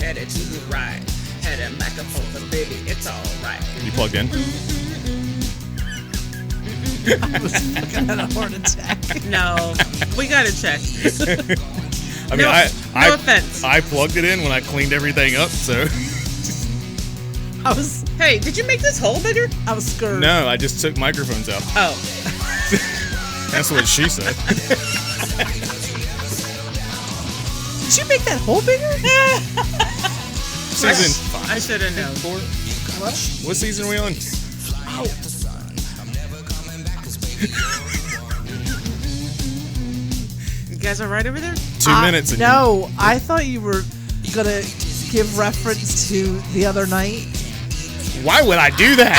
headed to the right. Had a microphone, but baby, it's alright. You plugged in? I was fucking had a heart attack. No, we gotta check. I mean, no offense. I plugged it in when I cleaned everything up, so. Hey, did you make this hole bigger? I was scared. No, I just took microphones out. Oh. That's what she said. Did you make that hole bigger? Season 5. I should have known. 4? What season are we on? You guys all right over there? 2 minutes. And No, I thought you were gonna give reference to the other night. Why would I do that?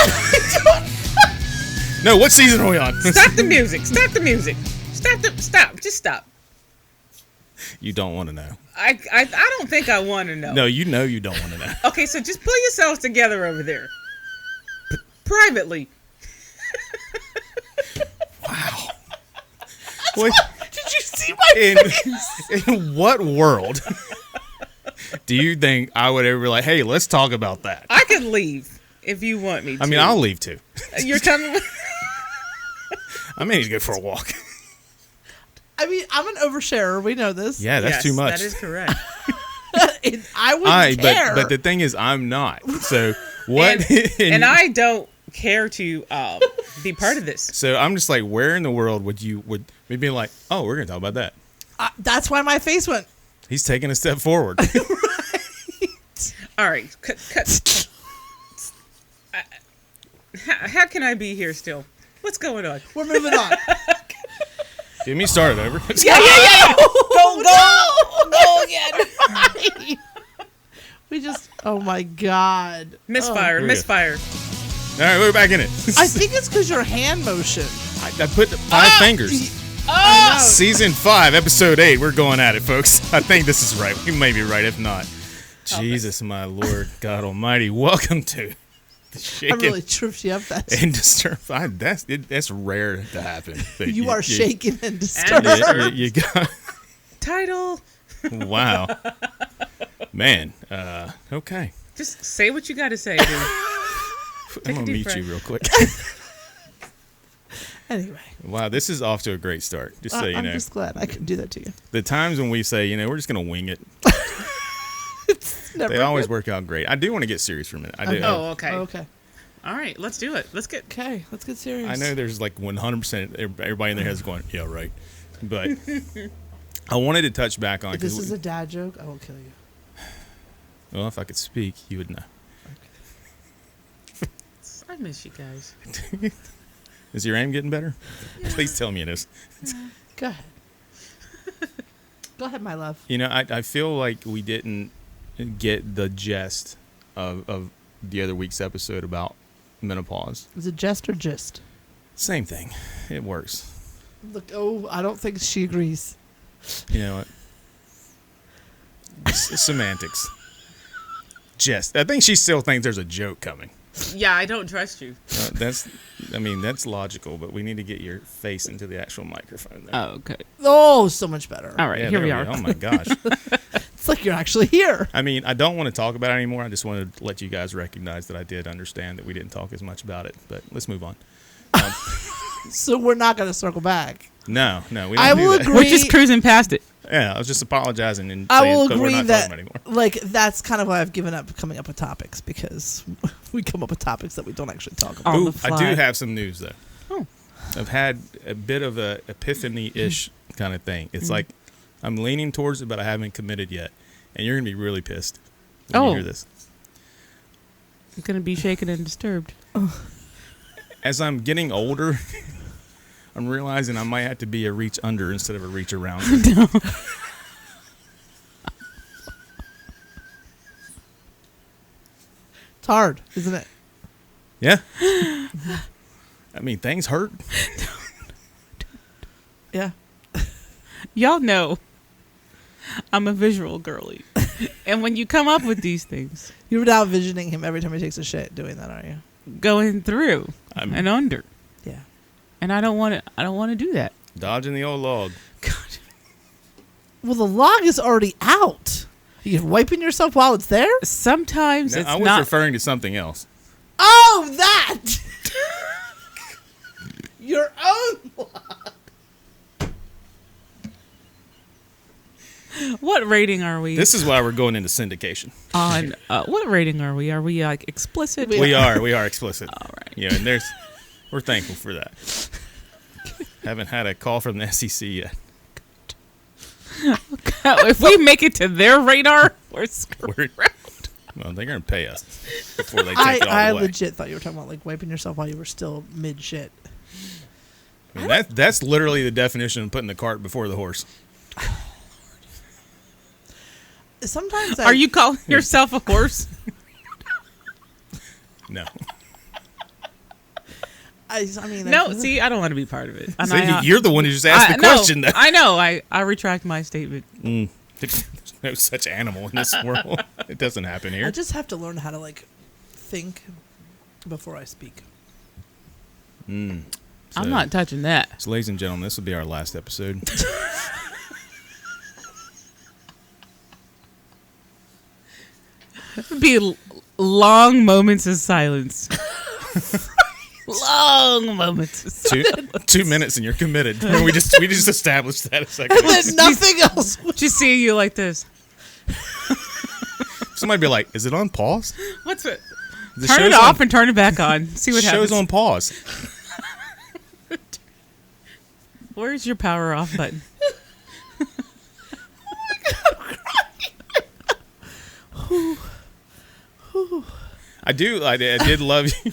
No, what season are we on? Stop the music. Stop the music. Stop. Just stop. You don't want to know. I don't think I want to know. No, you know you don't want to know. Okay, so just pull yourselves together over there. Privately. Wow. What? Did you see my face? In what world do you think I would ever be like, hey, let's talk about that? I could leave if you want me to. I mean, I'll leave too. You're telling me? I may need to go for a walk. I mean, I'm an oversharer. We know this. Yeah, that's Yes, too much. That is correct. And I wouldn't care. But the thing is, I'm not. So what? And I don't care to be part of this. So I'm just like, where in the world would me be like, oh, we're gonna talk about that? That's why my face went. He's taking a step forward. All right, cut. How can I be here still? What's going on? We're moving on. Get me started over. Yeah. Go again. We just. Oh my god. Misfire. All right, we're back in it. I think it's because your hand motion. I put 5 fingers. Season 5, episode 8. We're going at it, folks. I think this is right. We may be right. If not, Jesus, my Lord, God Almighty, welcome to the I Shaken really tripped you up. and Disturbed. That's rare to happen. You are shaken and disturbed. You got Title. wow, man. Okay, Just say what you got to say, dude. I'm gonna deep meet breath. you real quick. Anyway. Wow, this is off to a great start. Just so you I'm know, just glad I could do that to you. the times when we say, we're just gonna wing it, Never they always good. work out great. I do want to get serious for a minute. I do. Oh, okay. Okay. All right, let's do it. Let's get. Okay, let's get serious. I know there's like 100% everybody in their heads going, yeah, right. But I wanted to touch back on. If this is a dad joke, I will kill you. Well, if I could speak, you would know. I miss you guys. Is your aim getting better? Yeah. Please tell me it is. Go ahead. Go ahead, my love. I feel like we didn't get the gist of the other week's episode about menopause. Is it jest or gist? Same thing. It works. Look, I don't think she agrees. You know what? It's semantics. Jest. I think she still thinks there's a joke coming. Yeah, I don't trust you. That's logical, but we need to get your face into the actual microphone there. Oh, okay. Oh, so much better. All right, Yeah, here there we are. go. Oh my gosh. It's like you're actually here. I mean, I don't want to talk about it anymore. I just wanted to let you guys recognize that I did understand that we didn't talk as much about it. But let's move on. So we're not going to circle back. No, we don't I do will that. agree. We're just cruising past it. Yeah, I was just apologizing and I saying will that we're agree not that, talking anymore. like, that's kind of why I've given up coming up with topics, because we come up with topics that we don't actually talk about. On Ooh, the fly. I do have some news though. Oh. I've had a bit of a epiphany-ish kind of thing. It's like I'm leaning towards it, but I haven't committed yet, and you're gonna be really pissed when you hear this. I'm gonna be shaken and disturbed. As I'm getting older, I'm realizing I might have to be a reach under instead of a reach around. It's hard, isn't it? Yeah. I mean, things hurt. Yeah. Y'all know I'm a visual girly. And when you come up with these things, You're now envisioning him every time he takes a shit doing that, aren't you? going through and under. Yeah. And I don't want to do that. Dodging the old log. God. Well, the log is already out. You're wiping yourself while it's there? Sometimes No, it's I was not. referring to something else. Oh, that! Your own blood. What rating are we This is why we're going into syndication. on? What rating are we? Are we like explicit? We are explicit. All right. Yeah, and we're thankful for that. Haven't had a call from the SEC yet. If we make it to their radar, we're screwed. Well, they're gonna pay us before they take it all I away. legit thought you were talking about like wiping yourself while you were still mid shit. I mean, that's literally the definition of putting the cart before the horse. Sometimes Are you calling yourself a horse? No. I mean, No. See, I don't want to be part of it. And See, you're the one who just asked the question. Though. I know. I retract my statement. There's no such animal in this world. It doesn't happen I here. just have to learn how to like think before I speak. I'm not touching that. So, ladies and gentlemen, this will be our last episode. It would be long moments of silence. Long moments of silence. 2 minutes and you're committed. We just established that a second ago. There's nothing else. Just seeing you like this. Somebody be like, "Is it on pause?" What's it? The Turn it show's off on- and turn it back on. See what show's happens. on pause. Where's your power off button? I did love you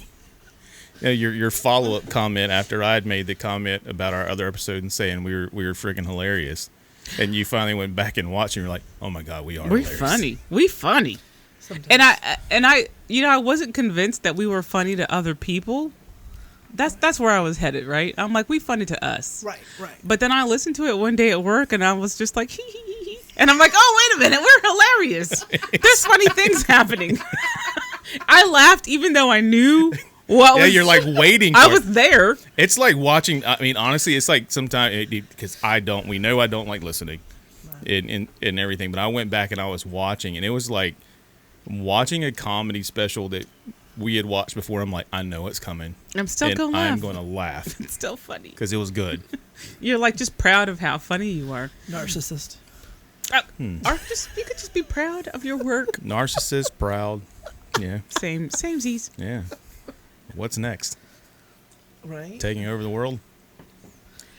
know, your follow up comment after I had made the comment about our other episode and saying we were freaking hilarious, and you finally went back and watched and you're like, "Oh my god, we are We're hilarious." funny. We funny. Sometimes. And I, I wasn't convinced that we were funny to other people. That's where I was headed, right? I'm like, we funny to us. Right. But then I listened to it one day at work, and I was just like, hee hee hee hee. And I'm like, oh, wait a minute, we're hilarious. There's funny things happening. I laughed even though I knew what was. You're like waiting. I for was it. there. It's like watching. I mean, honestly, it's like sometimes because we know I don't like listening, and everything. But I went back and I was watching, and it was like watching a comedy special that we had watched before. I'm like, I know it's coming. I'm still and going to laugh. I'm going to laugh It's still funny. because it was good. You're like just proud of how funny you are. Narcissist. Or you could just be proud of your work. Narcissist, proud. Yeah, Samesies. yeah. What's next? Right. Taking over the world?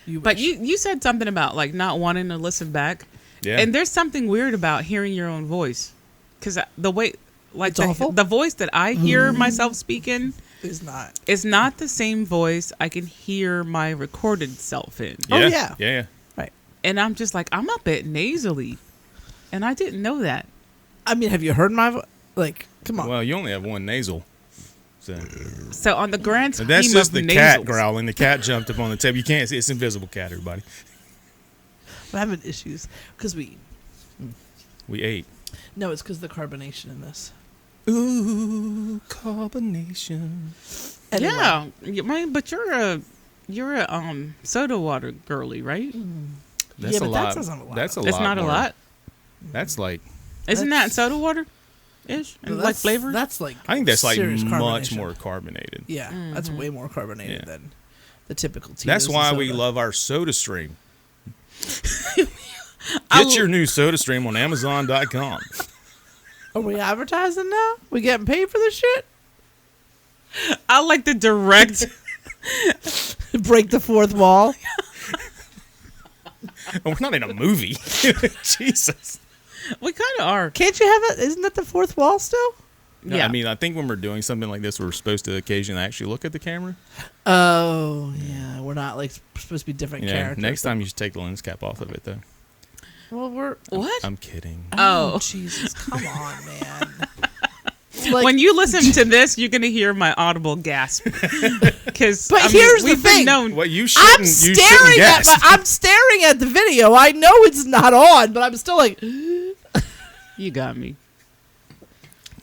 But you said something about like not wanting to listen back. Yeah. And there's something weird about hearing your own voice. Because the way, like It's awful? the voice that I hear myself speaking is not. is not the same voice I can hear my recorded self in. Oh, Yeah. yeah. Yeah. Right. And I'm just like, I'm a bit nasally. And I didn't know that. I mean, have you heard my voice? Like, come on. Well, you only have one nasal. So on the grand scheme That's just of the nasals, cat growling. The cat jumped up on the table. You can't see. It's invisible cat, everybody. I'm having issues because we ate. No, it's because the carbonation in this. Ooh, carbonation. Anyway. Yeah, but you're a soda water girly, right? That's Yeah, a but lot. that doesn't a lot. That's a lot. It's not more. a lot. That's like. Isn't that soda water? Ish, No, like that's- flavor. That's like. I think that's like serious much carbonation. more carbonated. Yeah, that's way more carbonated Yeah. than the typical tea. That's why we love our Soda Stream. I Get your new Soda Stream on Amazon.com. Are we advertising now? We getting paid for this shit? I like the direct. Break the fourth wall. We're not in a movie. Jesus. We kind of are. Can't you have it? Isn't that the fourth wall still? No, Yeah. I mean, I think when we're doing something like this, we're supposed to occasionally actually look at the camera. Oh yeah, we're not like supposed to be different Yeah. characters. Next time, you should take the lens cap off of it, though. Well, we're What? I'm kidding. Oh. Jesus, come on, man. Like, When you listen to this, you're gonna hear my audible gasp. Because But here's the we've been thing. known. Well, you shouldn't. I'm You shouldn't staring at guess. I'm staring at the video. I know it's not on, but I'm still like, You got me.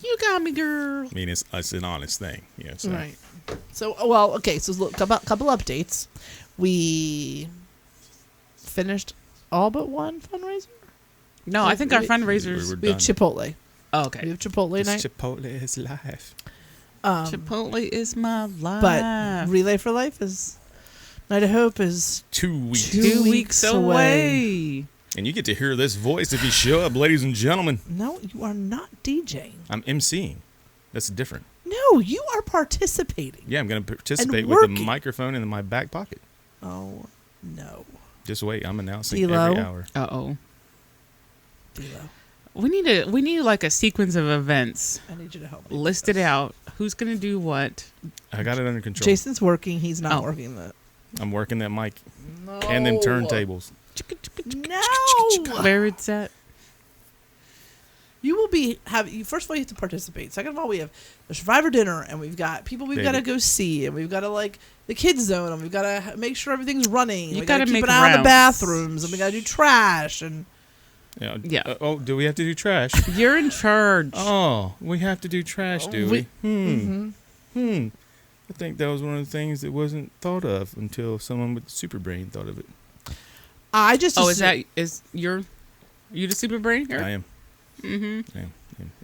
You got me, girl. I mean, it's an honest thing. Yeah. So. right. So, well, okay. So, look, couple updates. We finished all but one fundraiser. No, I think our We fundraisers. have Chipotle. Oh, We okay. have Chipotle night. Chipotle is life. Chipotle is my life. But Relay for Life is Night of Hope is 2 weeks. 2 weeks away. And you get to hear this voice if you show up, ladies and gentlemen. No, you are not DJing. I'm emceeing. That's different. No, you are participating. Yeah, I'm going to participate And with a working. microphone in my back pocket. Oh no, Just wait. I'm announcing D-Lo. every hour. Uh-oh. D'Lo. We need like a sequence of events. I need you to help me. List it out. Who's gonna do what? I got it under control. Jason's working. He's not Oh. working that. I'm working that mic No. and them turntables. No. Where it's at? You will be first of all, you have to participate. Second of all, we have the Survivor dinner, and we've got people we've got to go see, and we've got to like the kids zone, and we've got to make sure everything's running. You We got to gotta keep make an eye on the rounds. bathrooms, and we got to do trash, and Yeah. Oh, do we have to do trash? You're in charge. Oh, we have to do trash, do we? Mhm. I think that was one of the things that wasn't thought of until someone with super brain thought of it. I just Oh, are you the super brain? I am. Mm-hmm. Yeah.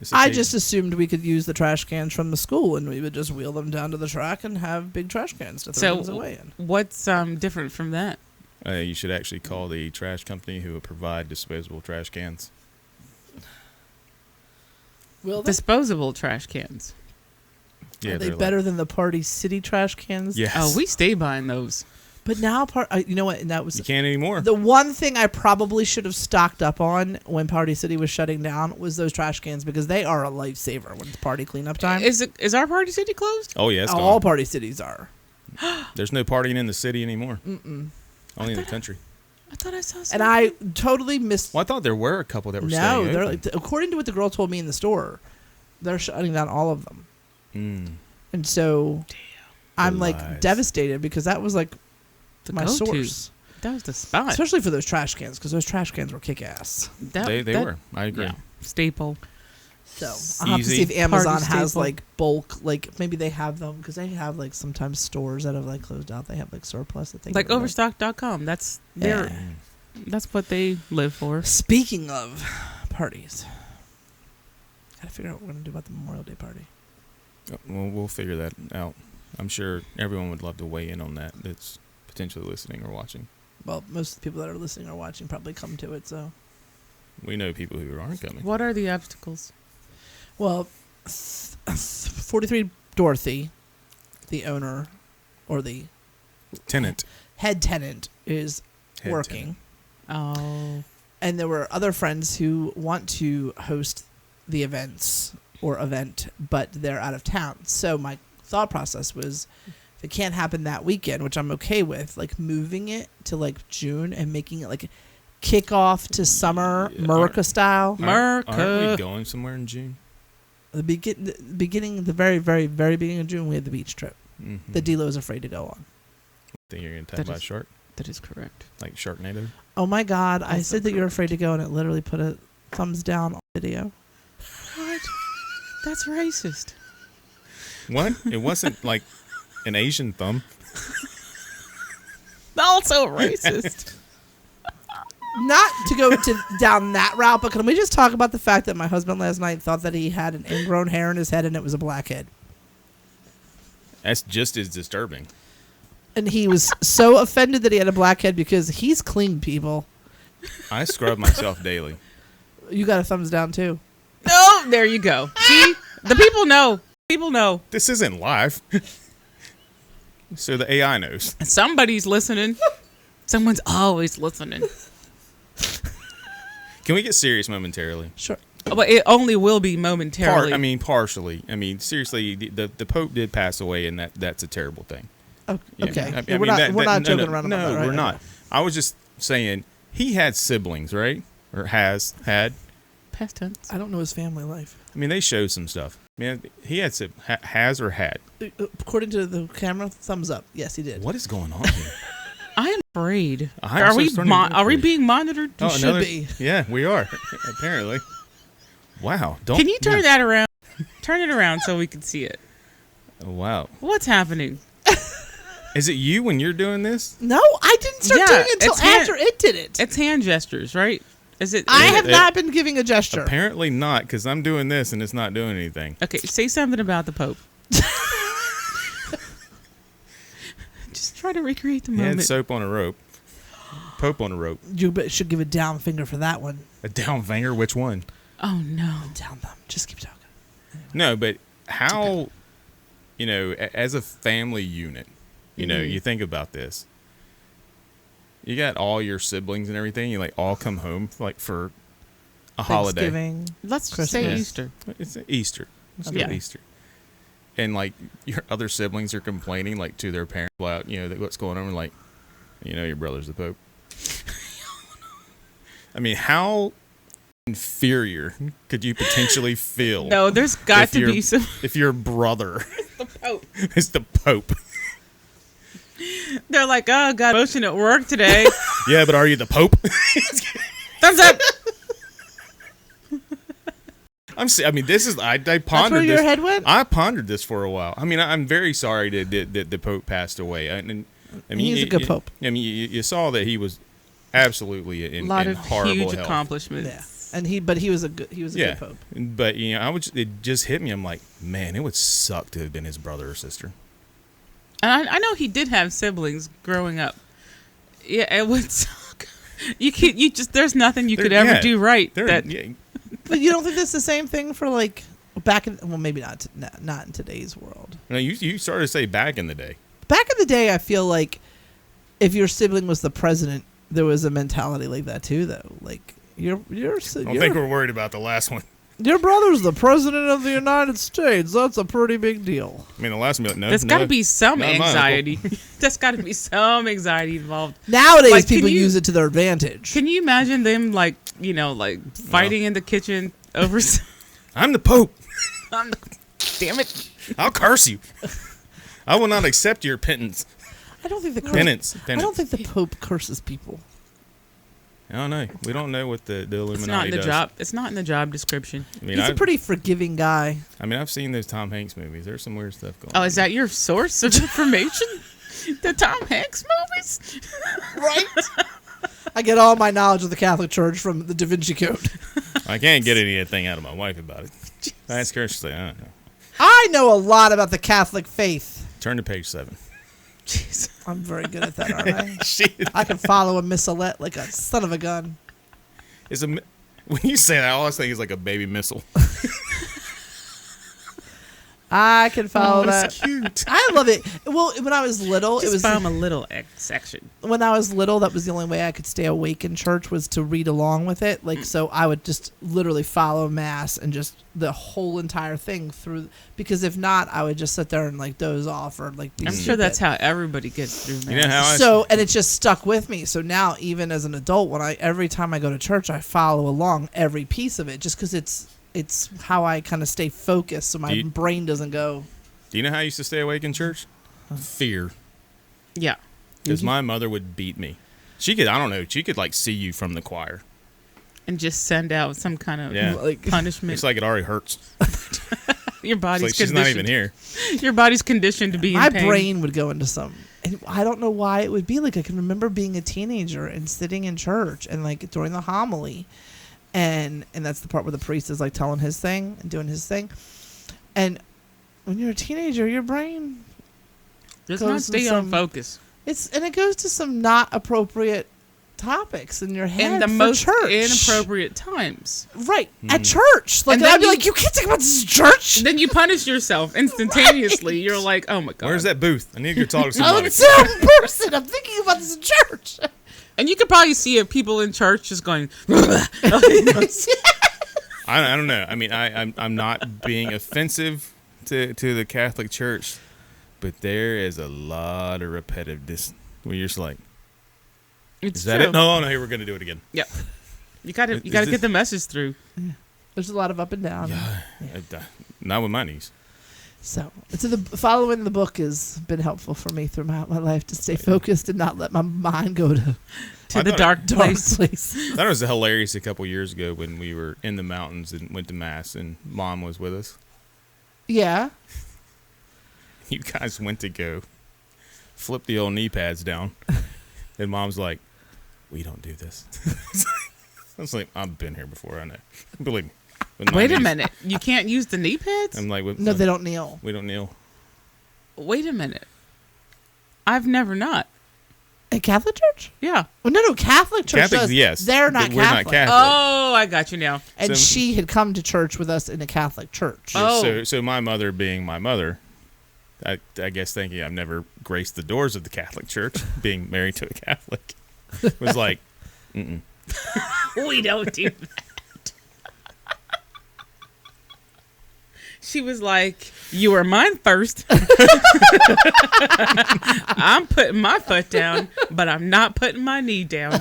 It's I okay. just assumed we could use the trash cans from the school, and we would just wheel them down to the track and have big trash cans to throw things away in. What's different from that? You should actually call the trash company who will provide disposable trash cans. Will they? Disposable trash cans. Yeah, Are they they're better than the Party City trash cans? Yes. Oh, we stay buying those. But now, you know what? And that was You can't anymore. the one thing I probably should have stocked up on when Party City was shutting down was those trash cans, because they are a lifesaver when it's party cleanup time. Is our Party City closed? Oh yeah, it's All gone. party cities are. There's no partying in the city anymore. Only in the country. I thought I saw something. And I totally missed. Well, I thought there were a couple that were No, staying they're open. like, according to what the girl told me in the store, they're shutting down all of them. And so I'm The like lies. devastated, because that was like The my go-to. source, That was the spot. especially for those trash cans, because those trash cans were kick ass. They were. I agree. Yeah, staple. So I'll have to see if Easy. Amazon Party has staple. like bulk, like maybe they have them, because they have like sometimes stores that have like closed out. They have like surplus that they Like give away. Overstock.com. That's Yeah. their. That's what they live for. Speaking of parties, gotta figure out what we're gonna do about the Memorial Day party. Well, we'll figure that out. I'm sure everyone would love to weigh in on that. That's potentially listening or watching. Well, most of the people that are listening or watching probably come to it. So, We know people who aren't coming. What are the obstacles? well, 43 Dorothy, the owner or the Tenant. head tenant, is Head working. tenant. Oh, And there were other friends who want to host the event, but they're out of town. So my thought process was, if it can't happen that weekend, which I'm okay with, like moving it to like June and making it like a kickoff to summer, Yeah, America style. Aren't we America. going somewhere in June? The very, very, very beginning of June, we had the beach trip Mm-hmm. that D-Lo is afraid to go on. Think you're going to That attack by a is- shark? That is correct. Like Sharknado? Oh my God, I Also said that you're afraid to go, and it literally put a thumbs down on video. What? That's racist. What? It wasn't like an Asian thumb. Also racist. Not to go down that route, but can we just talk about the fact that my husband last night thought that he had an ingrown hair in his head and it was a blackhead? That's just as disturbing. And he was so offended that he had a blackhead, because he's clean, people. I scrub myself daily. You got a thumbs down, too. Oh, there you go. See, the people know. People know. This isn't live. So the AI knows. Somebody's listening. Someone's always listening. Can we get serious momentarily? Sure. But it only will be momentarily. Partially. Seriously, the Pope did pass away, and that's a terrible thing. Oh, Yeah, okay. I we're mean, not no, joking no, around no, about that, right? we're not. I was just saying he had siblings, right? Or has had. Past tense. I don't know his family life. I mean, they showed some stuff. Man, he had has or had. According to the camera, thumbs up. Yes, he did. What is going on here? I am afraid. I'm Are so we starting to get are we afraid. being monitored? You should be. Yeah, we are. Apparently. Wow. Can you turn that around? Turn it around so we can see it. Oh, wow. What's happening? Is it you when you're doing this? No, I didn't start Yeah, doing it until it's hand- after it did it. It's hand gestures, right? Is it? I have not been giving a gesture. Apparently not, because I'm doing this and it's not doing anything. Okay, say something about the Pope. Just try to recreate the He moment. had soap on a rope. Pope on a rope. You should give a down finger for that one. A down finger? Which one? Oh no! Down thumb. Just keep talking. No, but how, as a family unit, you think about this. You got all your siblings and everything. You like all come home like for a holiday. Thanksgiving. Let's Christmas. say Yeah. Easter. It's Easter. Let's Okay. go Easter. And like your other siblings are complaining like to their parents about what's going on. And, like, your brother's the Pope. I mean, how inferior could you potentially feel? No, there's got if to your- be some. if your brother The Pope. is the Pope. They're like, oh, got motion at work today. Yeah, but are you the Pope? Thumbs up. I mean, this is I That's pondered where your this. head went? I pondered this for a while. I mean, I'm very sorry that the Pope passed away. I mean, He's a good Pope. I mean, you saw that he was absolutely A in lot of horrible huge health. accomplishments. Yeah. And but he was a good Yeah, Pope. but it just hit me. I'm like, man, it would suck to have been his brother or sister. And I know he did have siblings growing up. Yeah, it would suck. There's nothing you could ever do right. But you don't think that's the same thing for like back in? Well, maybe not in today's world. No, you started to say back in the day. Back in the day, I feel like if your sibling was the president, there was a mentality like that too, though. Like I don't think we're worried about the last one. your brother's the president of the United States. That's a pretty big deal. I mean, the last one. No, There's got to be some not mine. anxiety. There's got to be some anxiety involved. Nowadays, Like, people use it to their advantage. Can you imagine them fighting in the kitchen over? I'm the Pope. Damn it! I'll curse you. I will not accept your penance. I don't think the Penance. I don't think the Pope curses people. I don't know. We don't know what the Illuminati It's not in the does. job. It's not in the job description. I mean, He's a pretty forgiving guy. I've seen those Tom Hanks movies. There's some weird stuff going on. Oh, is that your source of information? The Tom Hanks movies? Right. I get all my knowledge of the Catholic Church from the Da Vinci Code. I can't get anything out of my wife about it. I ask her, she's like, I don't know. I know a lot about the Catholic faith. Turn to page 7. Jeez. I'm very good at that, aren't I? She I can follow a missalette like a son of a gun. is when you say that, all I think is like a baby missile. I can follow That's that. cute. I love it. Well, when I was little, Just it was found a little section. when I was little. That was the only way I could stay awake in church was to read along with it. Like, so I would just literally follow mass and just the whole entire thing through. Because if not, I would just sit there and like doze off or like. Be I'm sure stupid. that's how everybody gets through. You know how So, and it just stuck with me. So now, even as an adult, every time I go to church, I follow along every piece of it, just because it's how I kind of stay focused, so my brain doesn't go. Do you know how I used to stay awake in church? Fear. Yeah. Because my mother would beat me. She could, I don't know, she could like see you from the choir. And just send out some kind of Like- punishment. It's like it already hurts. Your It's body's like she's conditioned. not even here. Your body's conditioned to be in My pain. brain would go into some. And I don't know why it would be like. I can remember being a teenager and sitting in church and like during the homily, and that's the part where the priest is like telling his thing and doing his thing, and when you're a teenager, your brain Does goes not in stay on some- focus. it goes to some not appropriate topics in your head In the for most church. inappropriate times. Right at church. Like And and then I'd be you- like, you can't talk about this in church. Then you punish yourself instantaneously. You're like, oh my God. Where's that booth? I need to go talk to I'm somebody. a terrible person. I'm thinking about this in church. And you could probably see people in church just going, I don't know. I mean, I'm not being offensive to the Catholic Church, but there is a lot of repetitiveness where you're just like, it's is that true. it? No, here we're gonna do it again. Yep. You gotta Is get this- the message through. There's a lot of up and down. Not with my knees. So following the book has been helpful for me throughout my life to stay focused and not let my mind go to I The thought dark dark place. place. I thought it was hilarious a couple years ago when we were in the mountains and went to mass and Mom was with us. Yeah. You guys went to go flip the old knee pads down, and Mom's like, "We don't do this." I was like, I've been here before. I know. Believe me. With my Wait a knees. minute. You can't use the knee pads? I'm like, No, they don't kneel. We don't kneel. Wait a minute. I've never not. A Catholic church? Yeah. Well, no, Catholic church Catholics, does. yes. They're not But we're Catholic. not Catholic. Oh, I got you now. And So- she had come to church with us in a Catholic church. Oh. So my mother being my mother, I guess thinking I've never graced the doors of the Catholic Church, being married to a Catholic, was like, mm-mm. We don't do that. She was like, you were mine first. I'm putting my foot down, but I'm not putting my knee down.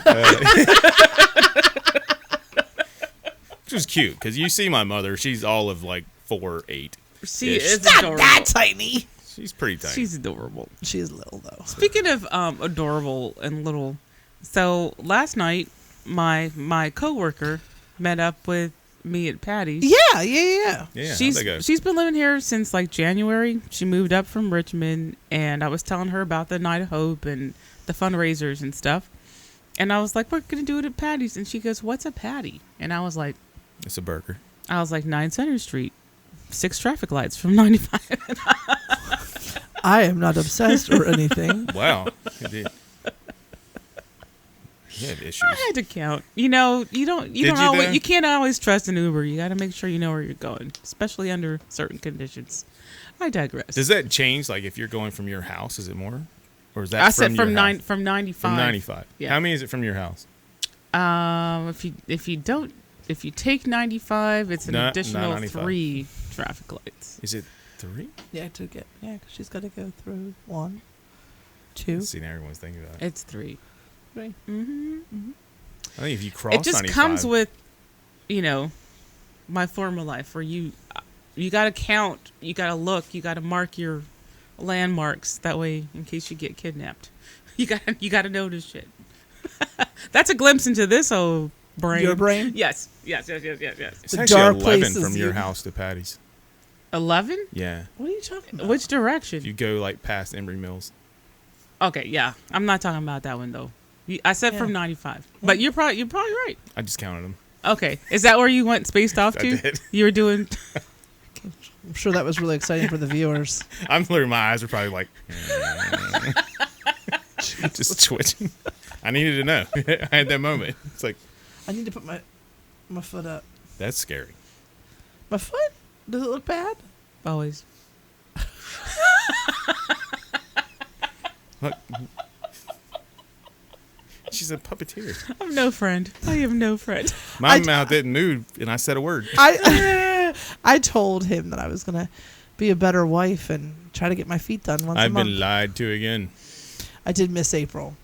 Which was cute, because you see my mother, she's all of like 4'8". She Ish. is Not adorable. that tiny. She's pretty tiny. She's adorable. She's little, though. Speaking of adorable and little, so last night my coworker met up with me at Paddy's. Yeah. yeah, how'd that go? She's been living here since like January. She moved up from Richmond, and I was telling her about the Night of Hope and the fundraisers and stuff. And I was like, "We're gonna do it at Paddy's," and she goes, "What's a patty?" And I was like, It's a burger. 9 Center Street, 6 traffic lights from 95. I am not obsessed or anything. Wow. You have issues. I had to count. You know, you can't always trust an Uber. You got to make sure you know where you're going, especially under certain conditions. I digress. Does that change? Like if you're going from your house, is it more, or is that I said from your house? from 95. From 95. Yeah. How many is it from your house? If you take 95, it's an Not additional 95. 3 traffic lights. Is it 3? Yeah, because she's got to go through 1, 2. See, now everyone's thinking about it. It's 3. 3. Mm-hmm. I think if you cross It just 95, comes with, my former life where you got to count, you got to look, you got to mark your landmarks. That way, in case you get kidnapped, you got to know this shit. That's a glimpse into this old brain. Your brain? Yes. it's The actually dark 11 places from your you- house to Paddy's. 11? Yeah. What are you talking about? Which direction? If you go like past Embry Mills. Okay, yeah. I'm not talking about that one though. I said from 95, but you're probably right. I just counted them. Okay, is that where you went spaced off I to? did. You were doing. I'm sure that was really exciting for the viewers. I'm literally, my eyes are probably like, just twitching. I needed to know. I had that moment. It's like, I need to put my foot up. that's scary. My foot? Does it look bad? Always. Look. She's a puppeteer. I'm no friend. I am no friend. My mouth didn't move, and I said a word. I told him that I was gonna be a better wife and try to get my feet done once a I've month. been lied to again. I did miss April.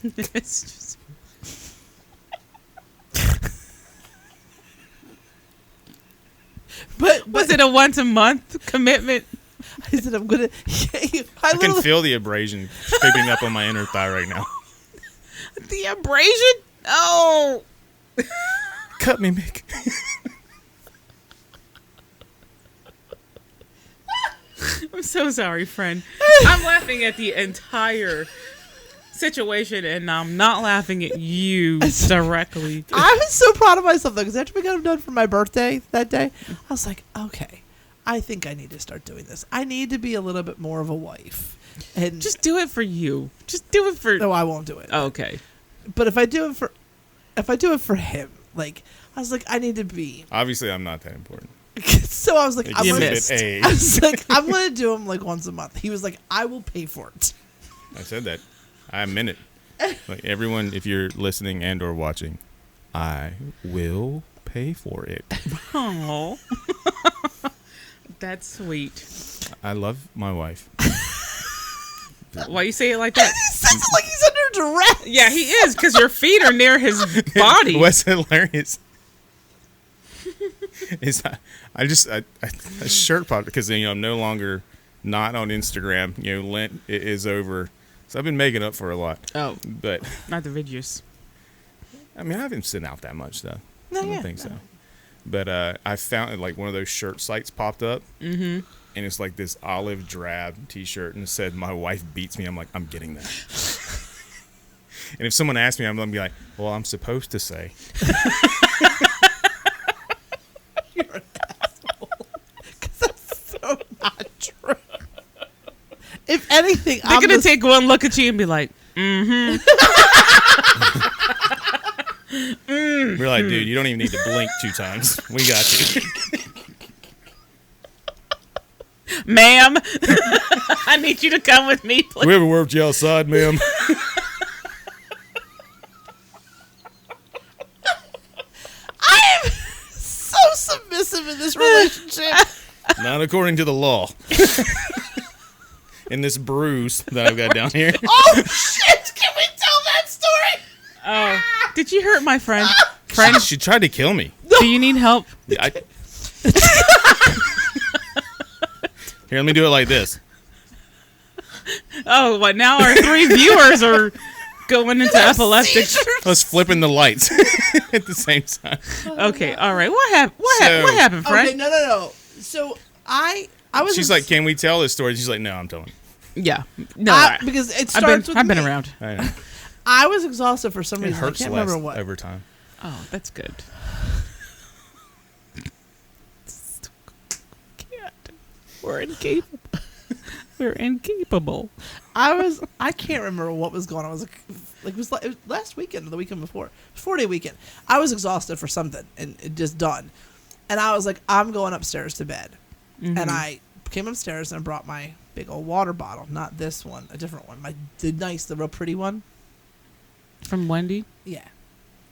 It's just. But Was it a once a month commitment? I said I'm gonna. I I can literally- feel the abrasion creeping up on my inner thigh right now. The abrasion? Oh. Cut me, Mick. I'm so sorry, friend. I'm laughing at the entire situation, and I'm not laughing at you directly. I was so proud of myself though, because after we got him done for my birthday that day, I was like, okay, I think I need to start doing this. I need to be a little bit more of a wife, and Just do it for you. Just do it for. no, I won't do it. Okay. But if I do it for him, like I was like, I need to be. Obviously, I'm not that important. So I was like, I'm You gonna, missed. Exhibit I A. was like, I'm gonna do him like once a month. He was like, I will pay for it. I said that. I meant it. Like everyone, if you're listening and or watching, I will pay for it. Oh. That's sweet. I love my wife. Why you say it like that? He says it like he's under duress. Yeah, he is, because your feet are near his body. What's hilarious is a shirt popped because I'm no longer not on Instagram. Lent is over, so I've been making up for a lot. Oh, But not the videos. I mean, I haven't sent out that much though. No, I don't yeah, think so. no. But I found like one of those shirt sites popped up, Mm-hmm. and it's like this olive drab T-shirt, and it said "My wife beats me." I'm like, I'm getting that. And if someone asks me, I'm going to be like, well, I'm supposed to say. You're an asshole. Because that's so not true. If anything, They're going to take one look at you and be like, We're like, dude, you don't even need to blink 2 times. We got you. ma'am, I need you to come with me, please. We ever worked you outside, ma'am? I am so submissive in this relationship. Not according to the law. In this bruise that I've got down here. Oh, shit. Can we tell that story? Oh, did you hurt my friend? She tried to kill me. Do you need help? Here, let me do it like this. Oh, what? Now our 3 viewers are going into epileptic. Let's flipping the lights at the same time. Okay, all right. What happened? What happened, friend? Okay, no. So I was. She's like, "Can we tell this story?" She's like, "No, I'm telling." Yeah, no. Because it starts with I've been me. around. I know. I was exhausted for some It reason. I hurts can't less remember what. over time. Oh, that's good. Can't. We're incapable. We're incapable. I can't remember what was going on. It was last weekend or the weekend before. It was 4-day weekend. I was exhausted for something and it just done. And I was like, I'm going upstairs to bed. Mm-hmm. And I came upstairs and I brought my big old water bottle. Not this one, a different one. The real pretty one. From Wendy? Yeah.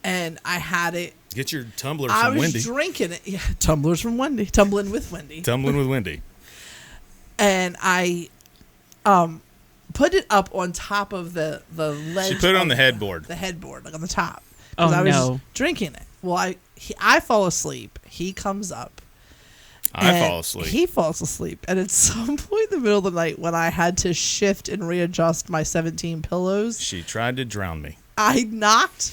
And I had it. Get your tumbler I from was Wendy. drinking it. Yeah, tumblers from Wendy. Tumbling with Wendy. Tumbling with Wendy. And I put it up on top of the ledge. She put it on the headboard. The headboard, like on the top. Oh, I was no. drinking it. Well, I fall asleep. He comes up. I fall asleep. He falls asleep. And at some point in the middle of the night, when I had to shift and readjust my 17 pillows, She tried to drown me. I knocked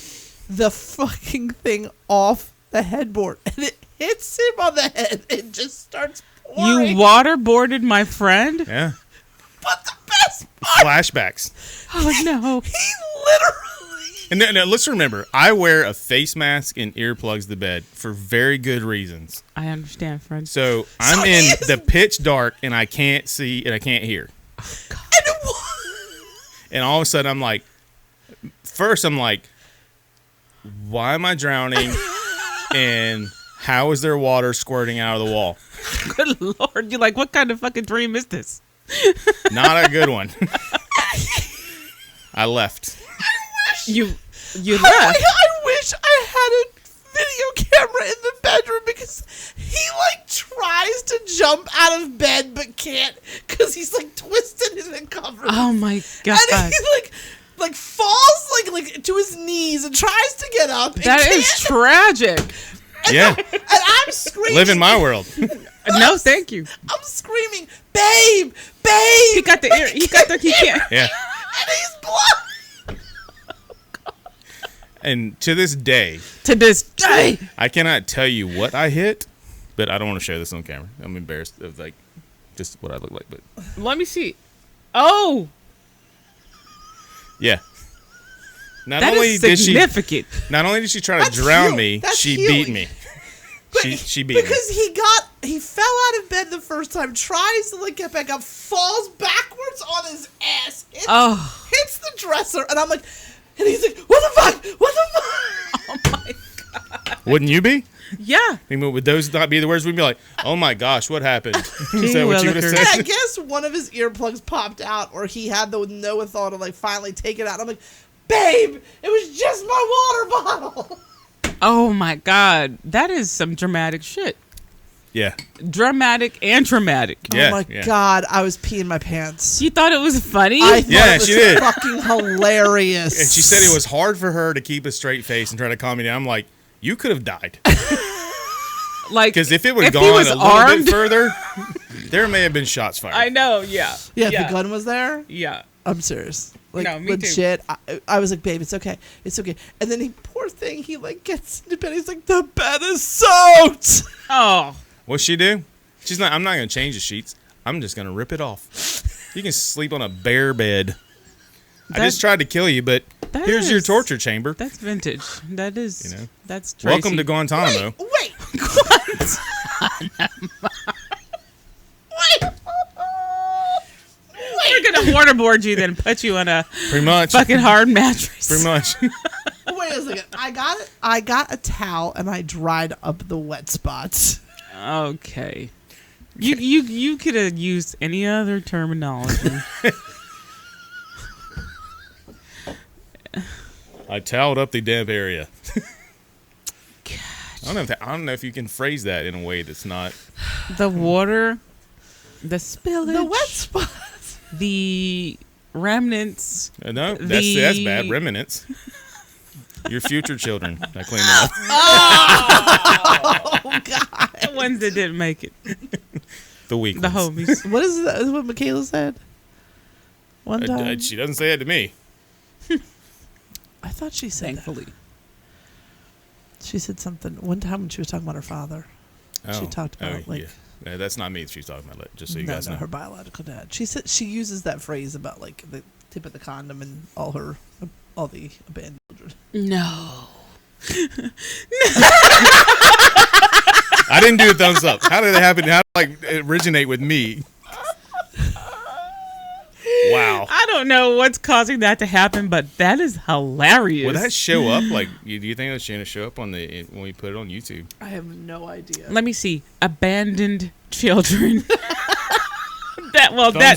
the fucking thing off the headboard. And it hits him on the head. It just starts pouring. You waterboarded my friend? Yeah. But the best part, Flashbacks. Oh, no. he literally... And now, let's remember, I wear a face mask and earplugs to bed for very good reasons. I understand, friend. So I'm in the pitch dark and I can't see and I can't hear. And all of a sudden I'm like, first I'm like, why am I drowning? And how is there water squirting out of the wall? Good Lord. You're like, what kind of fucking dream is this? Not a good one. I left. You left. I wish I had a video camera in the bedroom because he like tries to jump out of bed but can't because he's like twisted in the covers. Oh my God. And he like falls like to his knees and tries to get up. And That is can't. tragic. Yeah. And I'm screaming. Live in my world. No, thank you. I'm screaming, babe. He got the ear. He can't. Yeah. And he's blind. And to this day, To this day. I cannot tell you what I hit, but I don't want to show this on camera. I'm embarrassed of like just what I look like, but Let me see. Oh, yeah. Not that only is did significant. not only did she try to That's drown healing. me, That's she healing. beat me. She beat because me. he fell out of bed the first time, tries to like get back up, falls backwards on his ass, hits the dresser, and I'm like, and he's like, what the fuck? What the fuck? Oh my God. Wouldn't you be? Yeah. I mean, would those not be the words? We'd be like, "Oh my gosh, what happened?" Is that what you would have Willikers. And I said? guess one of his earplugs popped out, or he had the no-thought to like finally take it out. I'm like, babe, it was just my water bottle. Oh my God. That is some dramatic shit. Yeah. Dramatic and traumatic. Yeah, Oh my yeah. God, I was peeing my pants. You thought it was funny? I thought Yeah, it was she did. fucking hilarious. And she said it was hard for her to keep a straight face and try to calm me down. I'm like, you could have died. Like, Because if it would have he gone was a little armed, bit further, there may have been shots fired. I know. Yeah. Yeah, if the gun was there. Yeah. I'm serious. Like, No, me too. legit. I was like, babe, it's okay. It's okay. And then poor thing, he like gets into bed. He's like, the bed is soaked. Oh. What'd she do? She's not. I'm not going to change the sheets. I'm just going to rip it off. You can sleep on a bare bed. I just tried to kill you, but Here's your torture chamber. That's vintage. That is. You know. That's Tracy. Welcome to Guantanamo. Wait. We're gonna waterboard you, then put you on a Pretty much. fucking hard mattress. Pretty much. Wait a second. I got a towel and I dried up the wet spots. Okay. You could have used any other terminology. I toweled up the damp area. I don't know if you can phrase that in a way that's not The water, the spillage, The wet spots. the remnants. no. That's bad. Remnants. Your future children. I cleaned up. Oh God. The ones that didn't make it. The weak The ones. homies. What is that? Is what Michaela said? One time. She doesn't say it to me. I thought she said that. Thankfully. She said something one time when she was talking about her father. She talked about like yeah. That's not me she's talking about. Just so you guys know. her biological dad. She said she uses that phrase about like the tip of the condom and all the abandoned children. No. I didn't do a thumbs up. How did it happen? How did it originate with me? Wow. I don't know what's causing that to happen, but that is hilarious. Will that show up? Like, do you think that's going to show up when we put it on YouTube? I have no idea. Let me see. Abandoned children. Thumbs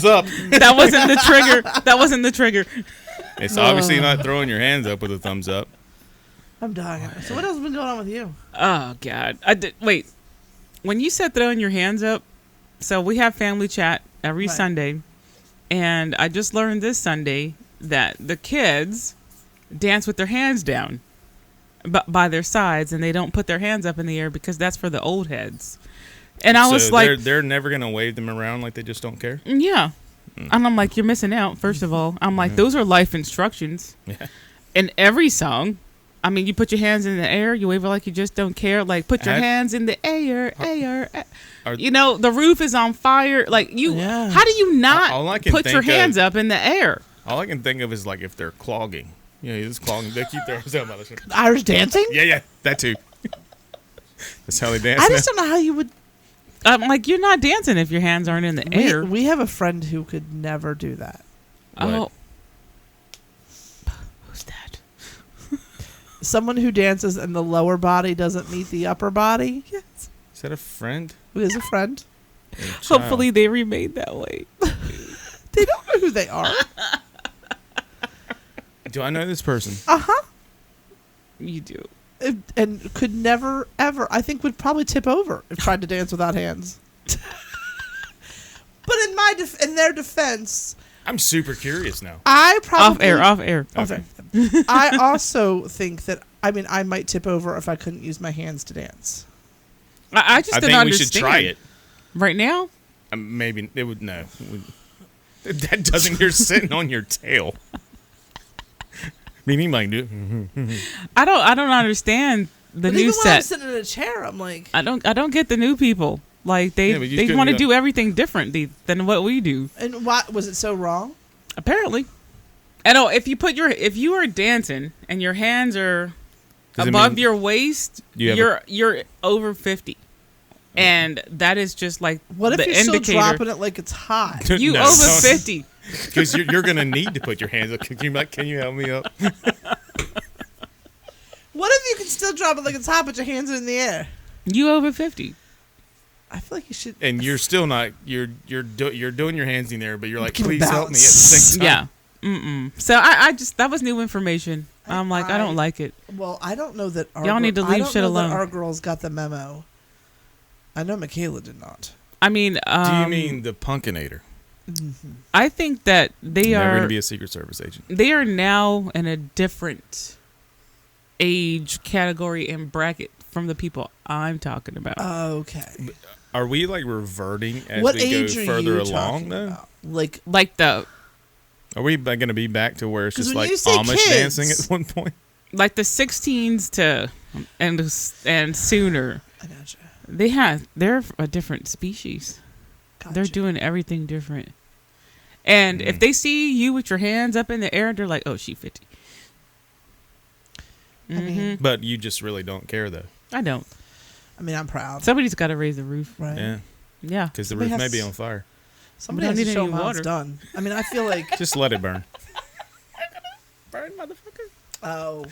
up. That wasn't the trigger. That wasn't the trigger. It's obviously not throwing your hands up with a thumbs up. I'm dying. So what else has been going on with you? Oh God. Wait. When you said throwing your hands up, so we have family chat every Sunday, and I just learned this Sunday that the kids dance with their hands down by their sides, and they don't put their hands up in the air because that's for the old heads. And I was like, they're never gonna wave them around like they just don't care. Yeah. And I'm like, you're missing out. First of all, I'm like, those are life instructions. Yeah. In every song. I mean, you put your hands in the air, you wave it like you just don't care. Like, put your hands in the air. You know, the roof is on fire. Like, how do you not put your hands up in the air? All I can think of is like if they're clogging. You know, just clogging. They keep their hands up. Irish dancing? Yeah, that too. That's how they dance. I just don't know how you would. I'm like, you're not dancing if your hands aren't in the air. We have a friend who could never do that. Oh. Who's that? Someone who dances and the lower body doesn't meet the upper body. Yes. Is that a friend? Who is a friend? Hopefully they remain that way. They don't know who they are. Do I know this person? Uh-huh. You do. And could never, ever, I think would probably tip over if tried to dance without hands. But in their defense... I'm super curious now. I probably... Off air. Okay. I also think that, I might tip over if I couldn't use my hands to dance. I just didn't understand. I think we should try it. Right now? Maybe it would, no. That doesn't, you're sitting on your tail. I mean, he might do it. I don't understand the new even set. When I'm sitting in a chair, I'm like... I don't get the new people. Like, they want to do everything differently than what we do. And why was it so wrong? Apparently. I know if you are dancing and your hands are above your waist, you're over 50. And that is just like what if the you're indicator. still dropping it like it's hot? You over 50. Because you're going to need to put your hands up. Can you help me up? What if you can still drop it like it's hot, but your hands are in the air? You over 50. I feel like you should. And you're still not. You're doing your hands in there, but you're like, please help me at the same time. Yeah. So I just that was new information. I'm like, I don't like it. Well, I don't know that y'all need to leave shit alone. Our girls got the memo. I know Michaela did not. I mean, do you mean the Punkinator? Mm-hmm. I think that they Never are going to be a Secret Service agent. They are now in a different age category and bracket from the people I'm talking about. Okay. Are we like reverting as what we age go are further you along though? About? Like the. Are we going to be back to where it's just like Amish kids, dancing at one point? Like the 16s to and sooner. I gotcha. They're a different species. Gotcha. They're doing everything different. And if they see you with your hands up in the air, they're like, "Oh, she 50." I mean, But you just really don't care, though. I don't. I'm proud. Somebody's got to raise the roof. Right. Yeah, Yeah. because the Somebody roof may has- be on fire. Somebody We has don't to need show any them how water. it's done. I feel like. Just let it burn. Burn, motherfucker. Oh.